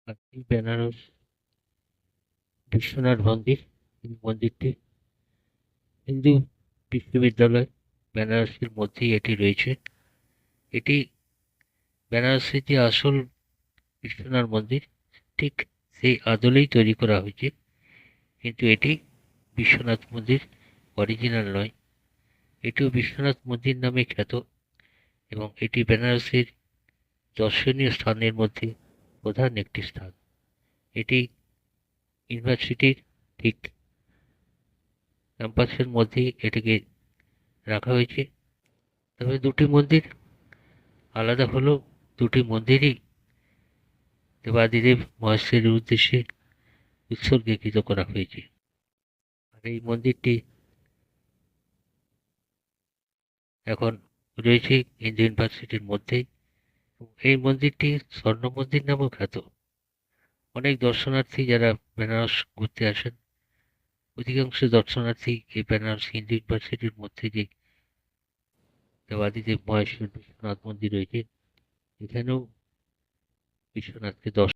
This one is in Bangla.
আর এই বেনারস বিশ্বনাথ মন্দির, এই মন্দিরটি হিন্দু বিশ্ববিদ্যালয় বেনারসের মধ্যেই এটি রয়েছে। এটি বেনারসের যে আসল বিশ্বনাথ মন্দির ঠিক সেই আদলেই তৈরি করা হয়েছে, কিন্তু এটি বিশ্বনাথ মন্দির অরিজিনাল নয়। এটিও বিশ্বনাথ মন্দির নামে খ্যাত এবং এটি বেনারসের দর্শনীয় স্থানের মধ্যে প্রধান একটি স্থান। এটি ইউনিভার্সিটির ঠিক ক্যাম্পাসের মধ্যেই এটিকে রাখা হয়েছে। তবে দুটি মন্দির আলাদা হলেও দুটি মন্দিরই দেবাদিদেব মহেশ্বরের উদ্দেশ্যে উৎসর্গীকৃত করা হয়েছে। আর এই মন্দিরটি এখন রয়েছে হিন্দু ইউনিভার্সিটির মধ্যেই। এই মন্দিরটি স্বর্ণ মন্দির নামেও খ্যাত। অনেক দর্শনার্থী যারা বেনারস ঘুরতে আসেন, অধিকাংশ দর্শনার্থী এই বেনারস হিন্দু ইউনিভার্সিটির মধ্যে যে দেবাদিদেব মহেশ্বর বিশ্বনাথ মন্দির রয়েছে, এখানেও বিশ্বনাথকে দর্শন